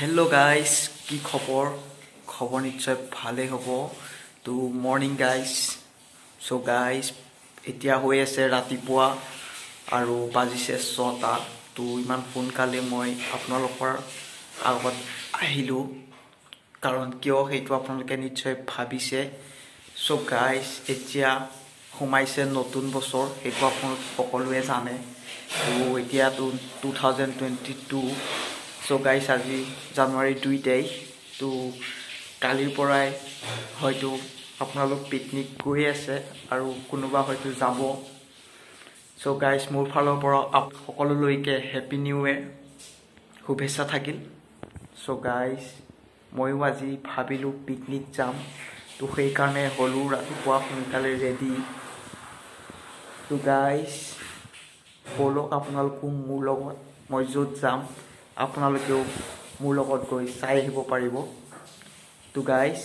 Hello guys की खबर खबर निश्चय भाले हब तो मर्निंग गाइस सो गाइस इतना हो आसे रातिपुआ और बाजिसे 6टा तो इमान सोनकाले मैं आपनलोकर आगत आहिलो कारण क्यों हेतु आपनलोके निश्चय भाबिसे सो गाइस इतना सोमाइसे नतुन बছर हेतु आपनलोक सकलोए जाने तो इतना तो 2022 सो गाइस आज जानुवारी 2 तारिख तो कालिर पराय हयतो आपनालोक पिकनिक गई आछे आरो कोनोबा हयतो जाबो सो गाइस मोर फाলৰ পৰা आप সকলোলৈকে हैप्पी নিউ ইয়েৰ শুভেচ্ছা থাকিল सो गाइस ময়ো আজি ভাবিলো পিকনিক যাম তো সেই কাৰণে হলু ৰাতিপুৱা সোনকালে ৰেডি তো গাইস বলক আপোনালোকো মোৰ লগত মই য'ত যাম আপোনালোকেও মোৰ লগত গৈ চাই আহিব পাৰিব তো গাইস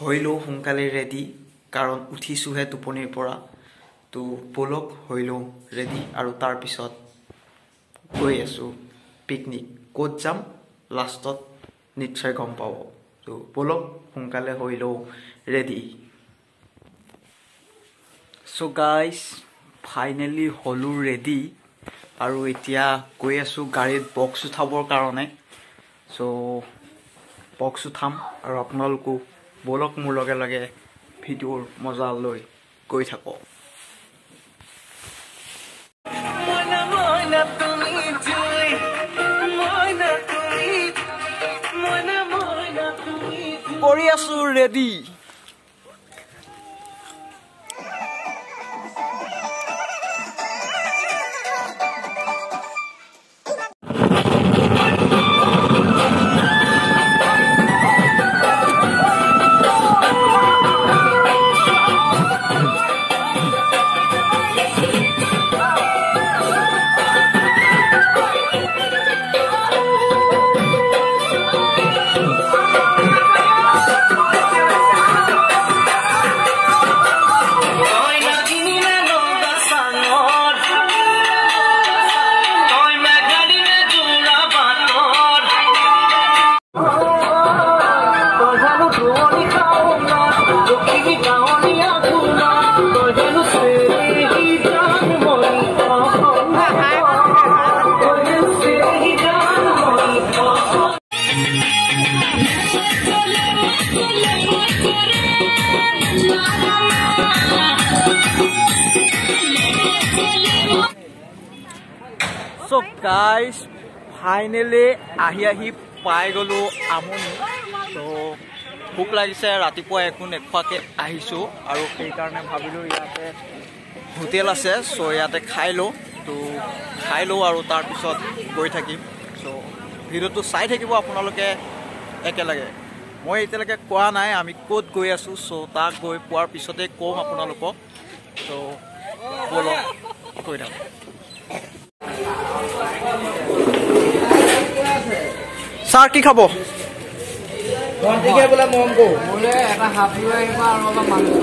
হইলো সোনকালে ৰেডি কাৰণ উঠিছোহে টোপনিৰ পৰা তো বলক হইলো ৰেডি আৰু তাৰ পিছত গৈ আছো পিকনিক ক'ত যাম লাষ্টত নিশ্চয় গম পাব তো বলক সোনকালে হইলো ৰেডি সো গাইস ফাইনালি হলু ৰেডি আৰু এতিয়া গৈ আছো গাড়ীত বক্স উঠাবৰ কাৰণে সো বক্স উঠাম আৰু আপোনালোকো বলক মোৰ লগে লগে ভিডিঅ'ৰ মজা লৈ গৈ থাকক কৰি আছো ready So guys, finally ahi pai golo amoni so भूक লাগিছে ৰাতিপুৱা একো নেখোৱাকে আহিছো আৰু সেই কাৰণে ভাবিলো ইয়াতে হোটেল আছে সো ইয়াতে খাইলো তো খাইলো আৰু তাৰ পিছত গৈ থাকিম সো ভিডিওটো চাই থাকিব আপোনালোকে একেলগে মই এতিয়ালৈকে কোৱা নাই আমি ক'ত গৈ আছো সো তাক গৈ পোৱাৰ পিছতে কম আপোনালোকক সো বলো কৈ দাও Sar ki khabo? Monti ke bola mombo. Bole eta happy hoy ba aro ba mangso.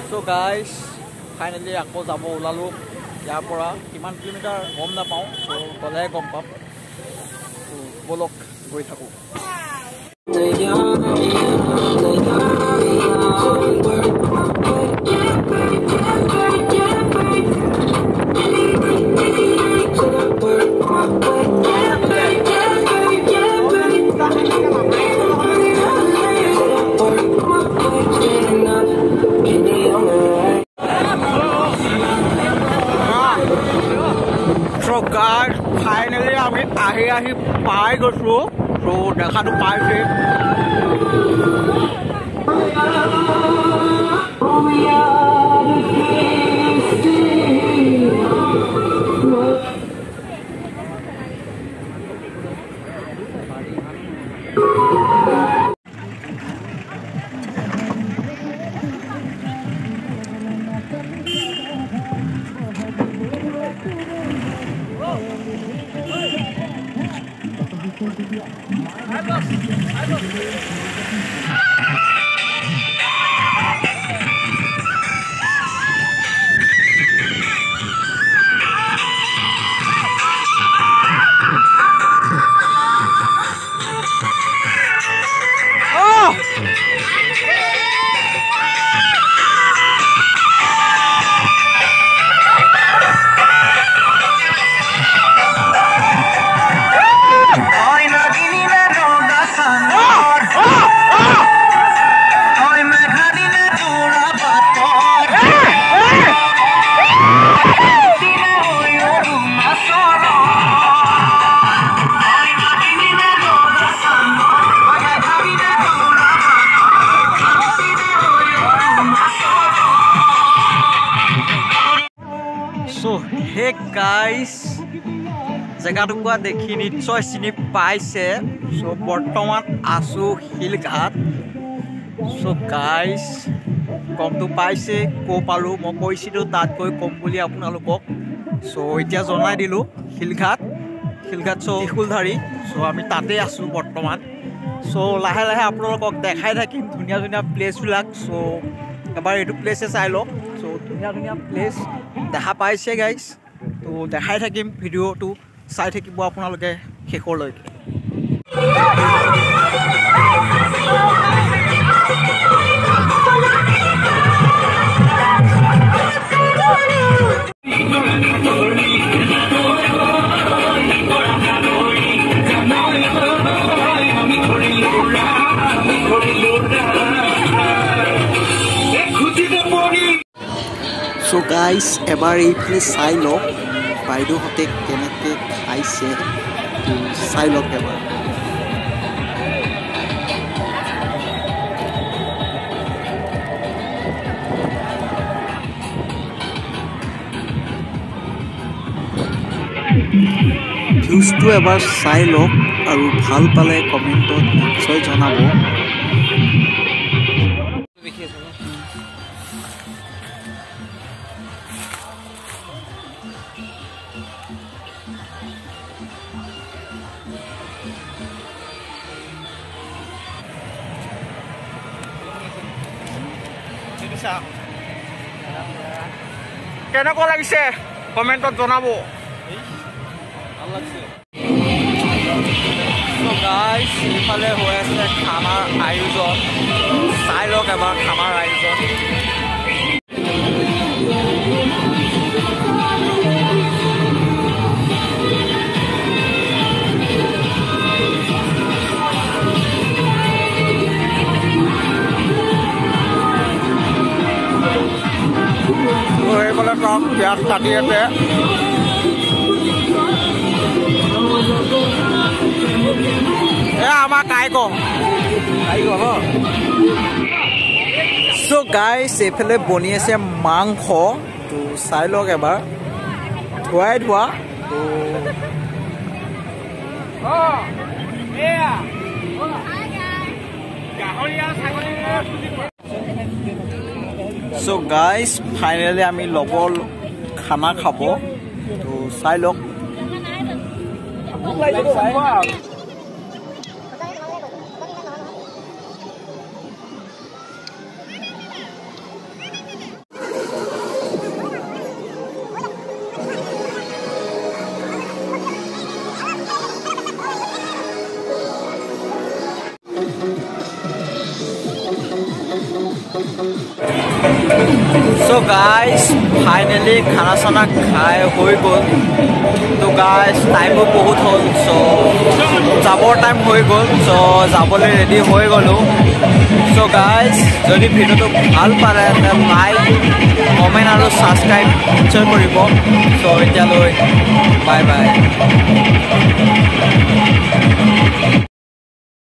So guys, finally ako jabo ulalo ইয়াৰ পৰা কিমান কিলোমিটাৰ গম নাপাওঁ সো গলে গম পাম তো বলক গৈ থাকো God, finally আমি আহি পাই গৈছো তো দেখাটো পাইছে So hey guys, জেগাটুকুৰা দেখি নিশ্চয় চিনি পাইছে। So বৰ্তমান আছো হিলঘাট। So guys, কমটো পাইছে ক' পালোঁ মই কৈছিলোঁ তাত গৈ কম বুলি আপোনালোকক। So এতিয়া জনাই দিলোঁ হিলঘাট ত্ৰিশূলধাৰী। So আমি তাতে আছোঁ বৰ্তমান। So লাহে লাহে আপোনালোকক দেখাই থাকিম ধুনীয়া ধুনীয়া প্লেচবিলাক। So এবাৰ এইটো প্লেচে চাই লওক। So ধুনীয়া ধুনীয়া প্লেচ দেখা পাইছে গাইজ। তো দেখাই থাকিম, ভিডিঅ'টো চাই থাকিব আপোনালোকে শেষলৈকে। So guys, এবাৰ এইফালে চাই লওক বাইদেউহঁতে কেনেকৈ খাইছে, চাই লওক এবাৰ। ভিউজটো এবাৰ চাই লওক আৰু ভাল পালে কমেণ্টত নিশ্চয় জনাব। কেনেকুৱা লাগিছে কমেণ্টত জনাব। গাইজ এইফালে হৈ আছে খানাৰ আয়োজন, চাই লওক এবাৰ খানাৰ আয়োজন। এইফালে টক পিঁয়াজ কাটি আছে। আমাৰ কাইক ন। চ' গাইজ এইফালে বনি আছে মাংস। তো চাই লওক এবাৰ ধোৱাই ধোৱা। চ' গাইজ ফাইনেলি আমি ল'ব খানা খাব। তো চাই লওক। So guys, finally খানা চানা খাই হৈ গ'ল। তো গাইজ টাইমো বহুত হ'ল। চ' যাবৰ টাইম হৈ গ'ল। চ' যাবলৈ ৰেডি হৈ গ'লোঁ। চ' গাইজ যদি ভিডিঅ'টো ভাল পালে লাইক কমেণ্ট আৰু ছাবস্ক্ৰাইব নিশ্চয় কৰিব। চ' এতিয়ালৈ বাই বাই।